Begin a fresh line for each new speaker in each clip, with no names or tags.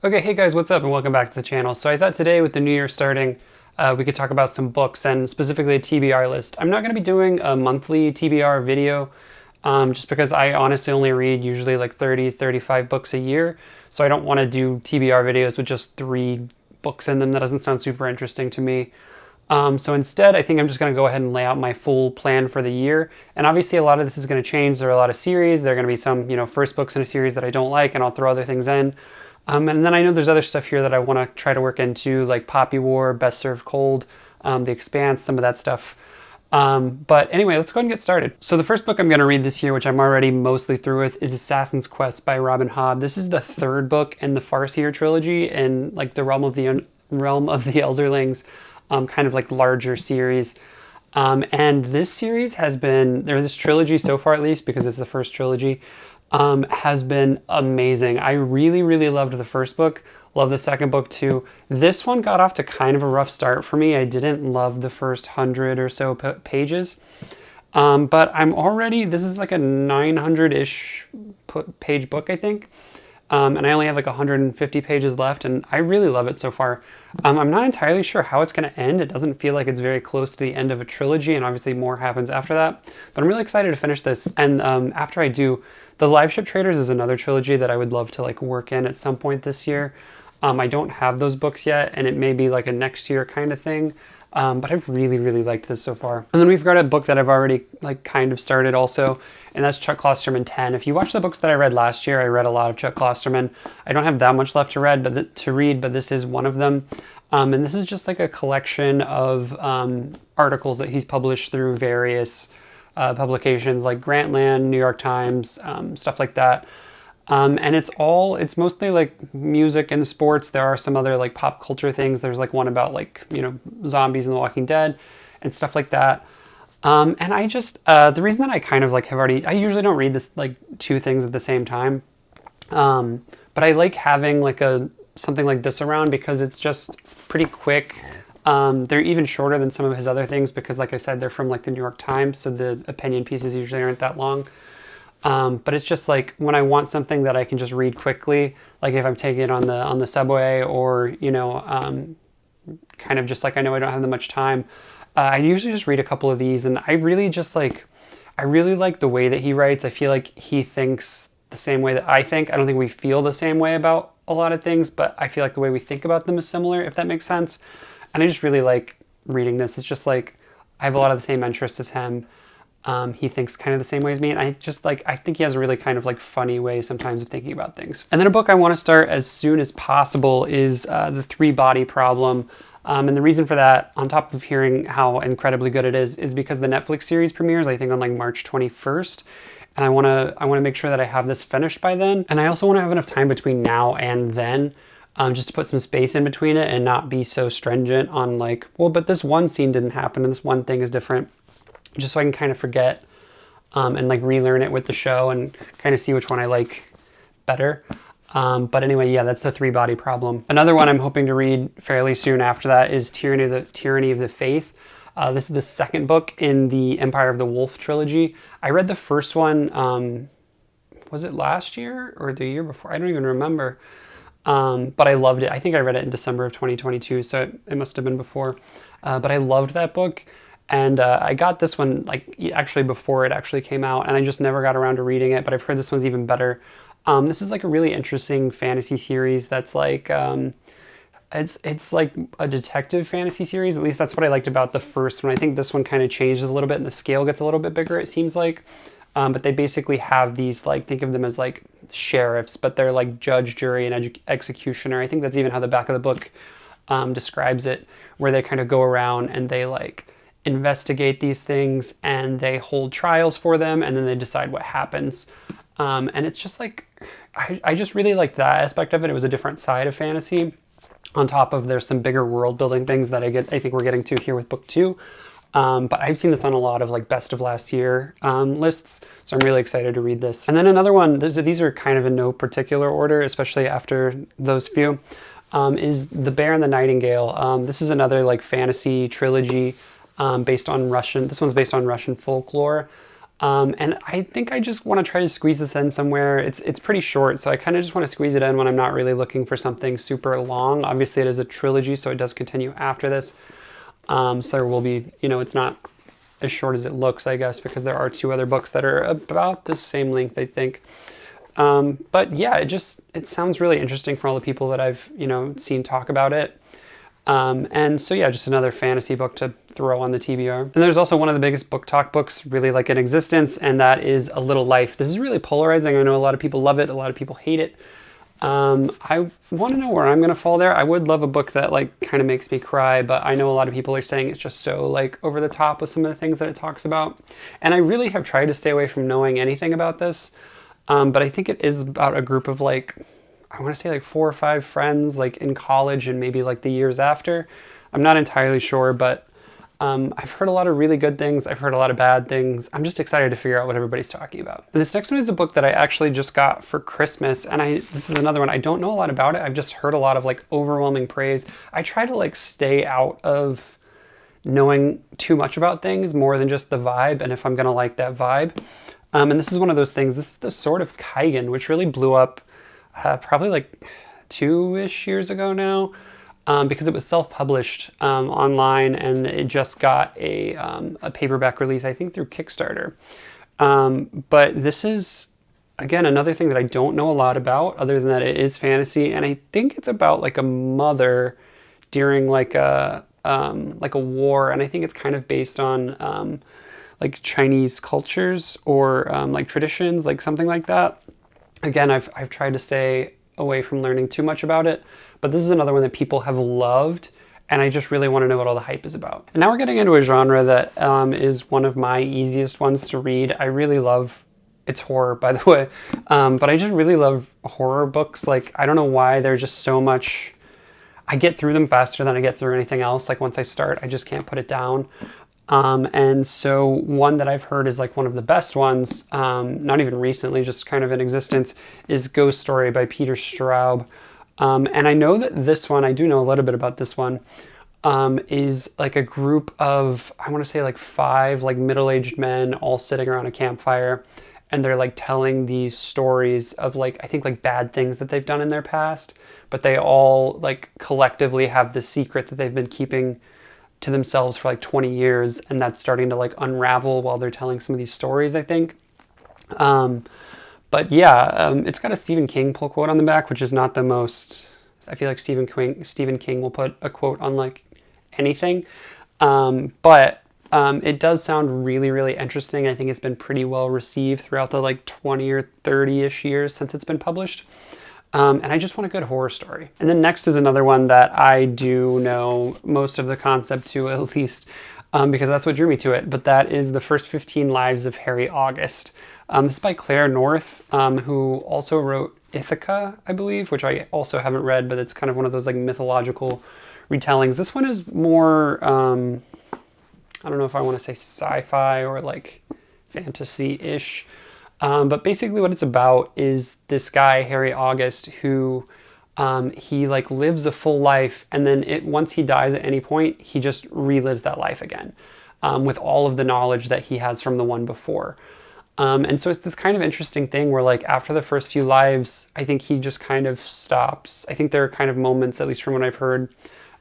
Okay, hey guys, what's up and welcome back to the channel. So I thought today with the new year starting, we could talk about some books and specifically a TBR list. I'm not going to be doing a monthly TBR video just because I honestly only read usually like 30, 35 books a year. So I don't want to do TBR videos with just 3 books in them. That doesn't sound super interesting to me. So instead, I think I'm just going to go ahead and lay out my full plan for the year. And obviously a lot of this is going to change. There are a lot of series. There are going to be some, first books in a series that I don't like and I'll throw other things in. And then I know there's other stuff here that I want to try to work into, like Poppy War, Best Served Cold, The Expanse, some of that stuff. But anyway, let's go ahead and get started. So the first book I'm going to read this year, which I'm already mostly through with, is Assassin's Quest by Robin Hobb. This is the 3rd book in the Farseer trilogy and like the Realm of the Elderlings, kind of like larger series. And this series has been, this trilogy so far at least, because it's the first trilogy, has been amazing. I really, really loved the first book. Love the second book too. This one got off to kind of a rough start for me. I didn't love the first 100 or so pages. But I'm already, this is like a 900-ish page book, I think. And I only have like 150 pages left, and I really love it so far. I'm not entirely sure how it's going to end. It doesn't feel like it's very close to the end of a trilogy, and obviously more happens after that. But I'm really excited to finish this, and after I do, The Live Ship Traders is another trilogy that I would love to like work in at some point this year. I don't have those books yet, and it may be like a next year kind of thing. But I've really, really liked this so far. And then we've got a book that I've already like kind of started also, and that's Chuck Klosterman 10. If you watch the books that I read last year, I read a lot of Chuck Klosterman. I don't have that much left to read, but this is one of them. And this is just like a collection of articles that he's published through various publications like Grantland, New York Times, stuff like that. And it's mostly like music and sports. There are some other like pop culture things. There's like one about like, zombies and The Walking Dead and stuff like that. And I just, the reason that I kind of like I usually don't read this like 2 things at the same time. But I like having like something like this around because it's just pretty quick. They're even shorter than some of his other things because like I said, they're from like the New York Times. So the opinion pieces usually aren't that long. But it's just like when I want something that I can just read quickly, like if I'm taking it on the subway or, kind of just like I know I don't have that much time, I usually just read a couple of these, and I really like the way that he writes. I feel like he thinks the same way that I think. I don't think we feel the same way about a lot of things, but I feel like the way we think about them is similar, if that makes sense. And I just really like reading this. It's just like I have a lot of the same interests as him. He thinks kind of the same way as me, and I think he has a really kind of like funny way sometimes of thinking about things. And then a book I want to start as soon as possible is The 3-Body Problem. And the reason for that, on top of hearing how incredibly good it is because the Netflix series premieres, I think on like March 21st. And I want to make sure that I have this finished by then. And I also want to have enough time between now and then, just to put some space in between it and not be so stringent on like, well, but this one scene didn't happen and this one thing is different. Just so I can kind of forget and like relearn it with the show and kind of see which one I like better. But anyway, yeah, that's The 3-Body Problem. Another one I'm hoping to read fairly soon after that is Tyranny of the Faith. This is the 2nd book in the Empire of the Wolf trilogy. I read the first one, was it last year or the year before? I don't even remember. But I loved it. I think I read it in December of 2022, so it must have been before. But I loved that book. And I got this one like actually before it actually came out, and I just never got around to reading it, but I've heard this one's even better. This is like a really interesting fantasy series that's like, it's like a detective fantasy series. At least that's what I liked about the first one. I think this one kind of changes a little bit and the scale gets a little bit bigger, it seems like. But they basically have these, like, think of them as like sheriffs, but they're like judge, jury, and executioner. I think that's even how the back of the book describes it, where they kind of go around and they like investigate these things and they hold trials for them and then they decide what happens. And it's just like, I just really liked that aspect of it. It was a different side of fantasy. On top of there's some bigger world building things that I think we're getting to here with book 2. But I've seen this on a lot of like best of last year lists, so I'm really excited to read this. And then another one, these are kind of in no particular order, especially after those few, is The Bear and the Nightingale. This is another like fantasy trilogy based on Russian. This one's based on Russian folklore. And I think I just want to try to squeeze this in somewhere. It's pretty short, so I kind of just want to squeeze it in when I'm not really looking for something super long. Obviously, it is a trilogy, so it does continue after this. So there will be, it's not as short as it looks, I guess, because there are 2 other books that are about the same length, I think. But yeah, it sounds really interesting for all the people that I've, seen talk about it. And so yeah, just another fantasy book to throw on the TBR. And there's also one of the biggest book talk books really like in existence, and that is A Little Life. This is really polarizing. I know a lot of people love it, a lot of people hate it. I want to know where I'm going to fall there. I would love a book that like kind of makes me cry, but I know a lot of people are saying it's just so like over the top with some of the things that it talks about. And I really have tried to stay away from knowing anything about this. But I think it is about a group of like, I want to say like 4 or 5 friends like in college and maybe like the years after. I'm not entirely sure, but I've heard a lot of really good things. I've heard a lot of bad things. I'm just excited to figure out what everybody's talking about. And this next one is a book that I actually just got for Christmas. And this is another one. I don't know a lot about it. I've just heard a lot of like overwhelming praise. I try to like stay out of knowing too much about things more than just the vibe and if I'm going to like that vibe. And this is one of those things. This is The Sword of Kaigen, which really blew up probably like 2-ish years ago now. Because it was self-published online, and it just got a paperback release, I think through Kickstarter. But this is, again, another thing that I don't know a lot about, other than that it is fantasy, and I think it's about like a mother during like a war, and I think it's kind of based on like Chinese cultures or like traditions, like something like that. Again, I've tried to stay away from learning too much about it, but this is another one that people have loved, and I just really want to know what all the hype is about. And now we're getting into a genre that is one of my easiest ones to read. I really love, it's horror, by the way, but I just really love horror books. Like, I don't know why, they're just so much, I get through them faster than I get through anything else. Like, once I start, I just can't put it down. And so one that I've heard is like one of the best ones, not even recently, just kind of in existence, is Ghost Story by Peter Straub. And I know that this one, I do know a little bit about this one, is like a group of, I want to say like 5 like middle-aged men all sitting around a campfire, and they're like telling these stories of like, I think like bad things that they've done in their past, but they all like collectively have this secret that they've been keeping to themselves for like 20 years, and that's starting to like unravel while they're telling some of these stories, I think. But yeah, it's got a Stephen King pull quote on the back, which is not the most, I feel like Stephen King will put a quote on like anything. But it does sound really, really interesting. I think it's been pretty well received throughout the like 20 or 30-ish years since it's been published. And I just want a good horror story. And then next is another one that I do know most of the concept to, at least, because that's what drew me to it. But that is The First 15 Lives of Harry August. This is by Claire North, who also wrote Ithaca, I believe, which I also haven't read, but it's kind of one of those like mythological retellings. This one is more, I don't know if I want to say sci-fi or like fantasy-ish. But basically what it's about is this guy, Harry August, who he like lives a full life, and then once he dies at any point, he just relives that life again with all of the knowledge that he has from the one before. And so it's this kind of interesting thing where like after the first few lives, I think he just kind of stops. I think there are kind of moments, at least from what I've heard,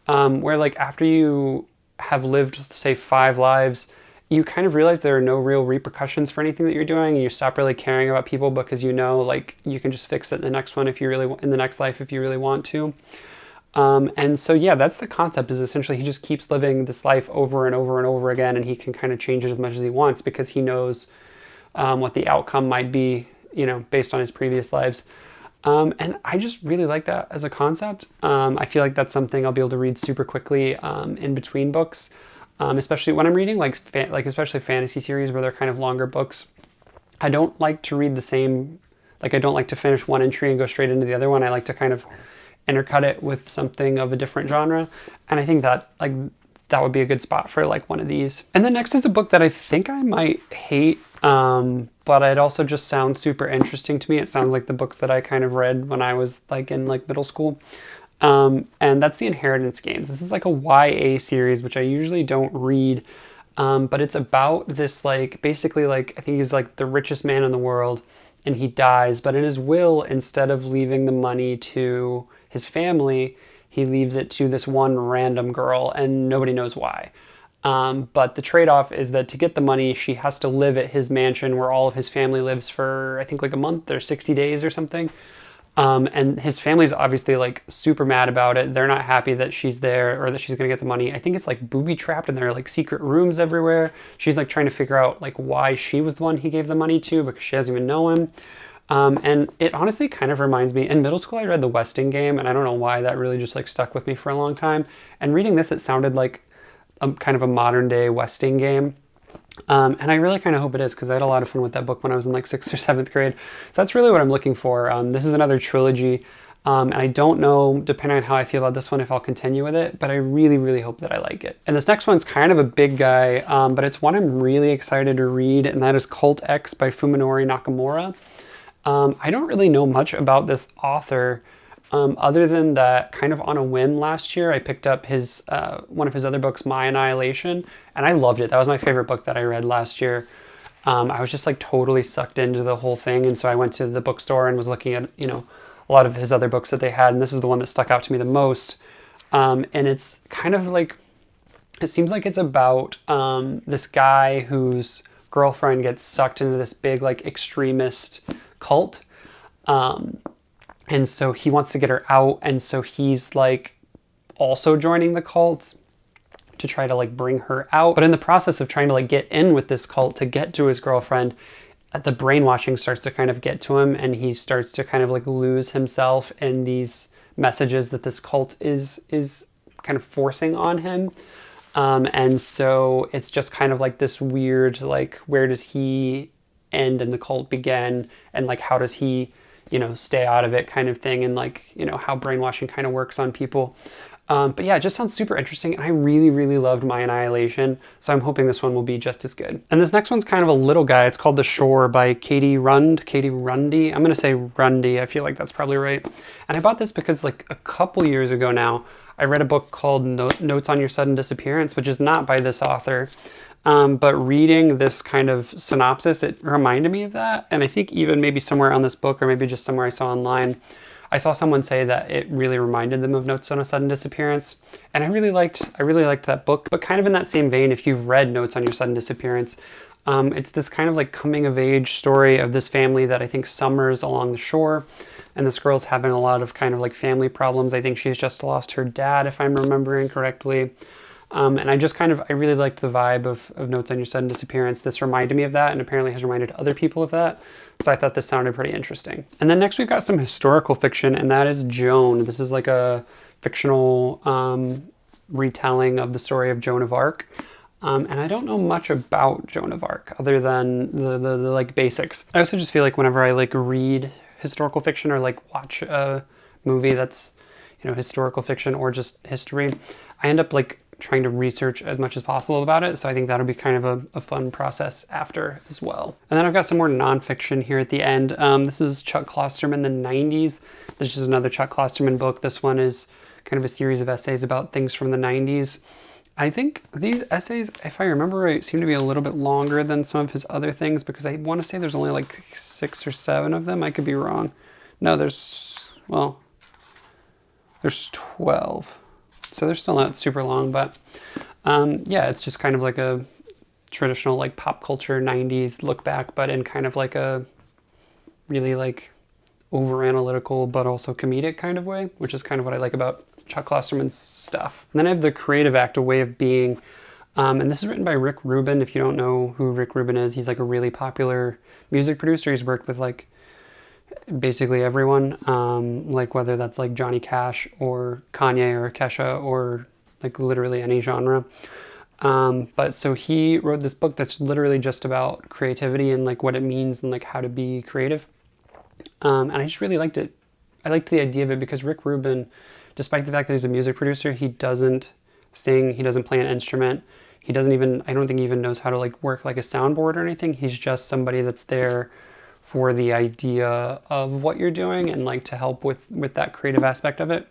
where like after you have lived, say, 5 lives, you kind of realize there are no real repercussions for anything that you're doing, and you stop really caring about people because you know, like, you can just fix it in the next one if you really, in the next life if you really want to. And so, yeah, that's the concept, is essentially he just keeps living this life over and over and over again, and he can kind of change it as much as he wants because he knows what the outcome might be, based on his previous lives. And I just really like that as a concept. I feel like that's something I'll be able to read super quickly in between books. Especially when I'm reading especially fantasy series where they're kind of longer books. I don't like to read the same, I don't like to finish one entry and go straight into the other one. I like to kind of intercut it with something of a different genre. And I think that that would be a good spot for one of these. And then next is a book that I think I might hate, but it also just sounds super interesting to me. It sounds like the books that I kind of read when I was in middle school. And that's The Inheritance Games. This is a YA series, which I usually don't read. But it's about this, like, basically, like, I think he's like the richest man in the world, and he dies. But in his will, instead of leaving the money to his family, he leaves it to this one random girl, and nobody knows why. But the trade-off is that to get the money, she has to live at his mansion where all of his family lives for, I think, like a month or 60 days or something. And his family's obviously like super mad about it. They're not happy that she's there or that she's gonna get the money. I think it's like booby trapped and there are like secret rooms everywhere. She's like trying to figure out like why she was the one he gave the money to because she doesn't even know him. And it honestly kind of reminds me, in middle school I read The Westing Game, and I don't know why that really just like stuck with me for a long time. And reading this, it sounded like a kind of a modern day Westing game. And I really kind of hope it is, because I had a lot of fun with that book when I was in like 6th or 7th grade. So that's really what I'm looking for. This is another trilogy, and I don't know, depending on how I feel about this one, if I'll continue with it, but I really, really hope that I like it. And this next one's kind of a big guy, but it's one I'm really excited to read, and that is Cult X by Fuminori Nakamura. I don't really know much about this author, other than that, kind of on a whim last year, I picked up his one of his other books, My Annihilation, and I loved it. That was my favorite book that I read last year. I was just like totally sucked into the whole thing, and so I went to the bookstore and was looking at, you know, a lot of his other books that they had, and this is the one that stuck out to me the most. And it's kind of like, it seems like it's about this guy whose girlfriend gets sucked into this big like extremist cult. And so he wants to get her out, and so he's like also joining the cult to try to like bring her out. But in the process of trying to like get in with this cult to get to his girlfriend, the brainwashing starts to kind of get to him, and he starts to kind of like lose himself in these messages that this cult is kind of forcing on him. And so it's just kind of like this weird, like, where does he end and the cult begin, and like how does he, you know, stay out of it kind of thing, and like, you know, how brainwashing kind of works on people. But yeah, it just sounds super interesting, and I really, really loved My Annihilation, so I'm hoping this one will be just as good. And this next one's kind of a little guy. It's called The Shore by Katie Rundy. I'm gonna say Rundy, I feel like that's probably right. And I bought this because like a couple years ago now, I read a book called Notes on Your Sudden Disappearance, which is not by this author. But reading this kind of synopsis, it reminded me of that. And I think even maybe somewhere on this book, or maybe just somewhere I saw online, I saw someone say that it really reminded them of Notes on a Sudden Disappearance. And I really liked that book. But kind of in that same vein, if you've read Notes on Your Sudden Disappearance, it's this kind of like coming of age story of this family that I think summers along the shore. And this girl's having a lot of kind of like family problems. I think she's just lost her dad, if I'm remembering correctly. And I really liked the vibe of Notes on Your Sudden Disappearance. This reminded me of that, and apparently has reminded other people of that. So I thought this sounded pretty interesting. And then next we've got some historical fiction, and that is Joan. This is like a fictional retelling of the story of Joan of Arc. And I don't know much about Joan of Arc other than the like basics. I also just feel like whenever I like read historical fiction or like watch a movie that's, you know, historical fiction or just history, I end up like trying to research as much as possible about it. So I think that'll be kind of a fun process after as well. And then I've got some more nonfiction here at the end. This is Chuck Klosterman, The 90s. This is another Chuck Klosterman book. This one is kind of a series of essays about things from the 90s. I think these essays, if I remember right, seem to be a little bit longer than some of his other things, because I want to say there's only like 6 or 7 of them. I could be wrong. No, there's 12. So they're still not super long, but yeah, it's just kind of like a traditional like pop culture 90s look back, but in kind of like a really like over analytical but also comedic kind of way, which is kind of what I like about Chuck Klosterman's stuff. And then I have The Creative Act, A Way of Being, and this is written by Rick Rubin. If you don't know who Rick Rubin is, he's like a really popular music producer. He's worked with like basically everyone, like whether that's like Johnny Cash or Kanye or Kesha or like literally any genre. But so he wrote this book that's literally just about creativity and like what it means and like how to be creative. And I just really liked it. I liked the idea of it because Rick Rubin, despite the fact that he's a music producer, he doesn't sing, he doesn't play an instrument. He doesn't even, I don't think he even knows how to like work like a soundboard or anything. He's just somebody that's there for the idea of what you're doing and like to help with that creative aspect of it.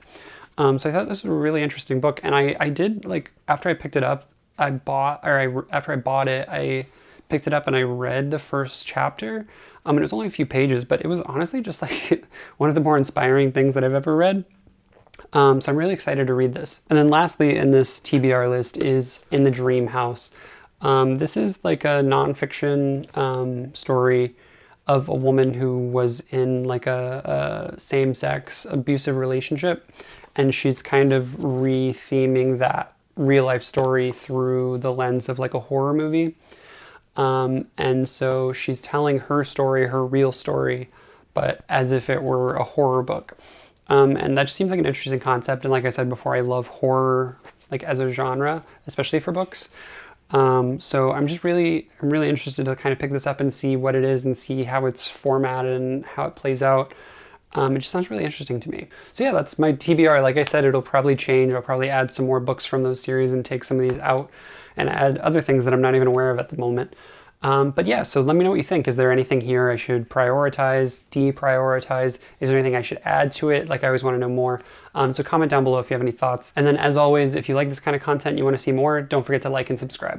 So I thought this was a really interesting book. And I did like, after I picked it up, after I bought it, I picked it up and I read the first chapter. And it was only a few pages, but it was honestly just like one of the more inspiring things that I've ever read. So I'm really excited to read this. And then lastly in this TBR list is In the Dream House. This is like a nonfiction story of a woman who was in like a same-sex abusive relationship, and she's kind of re-theming that real-life story through the lens of like a horror movie. And so she's telling her story, her real story, but as if it were a horror book. And that just seems like an interesting concept. And like I said before, I love horror like as a genre, especially for books. So I'm really interested to kind of pick this up and see what it is and see how it's formatted and how it plays out. It just sounds really interesting to me. So yeah, that's my TBR. Like I said, it'll probably change. I'll probably add some more books from those series and take some of these out and add other things that I'm not even aware of at the moment. But yeah, so let me know what you think. Is there anything here I should prioritize, deprioritize? Is there anything I should add to it? Like I always want to know more. So comment down below if you have any thoughts. And then as always, if you like this kind of content, you want to see more, don't forget to like and subscribe.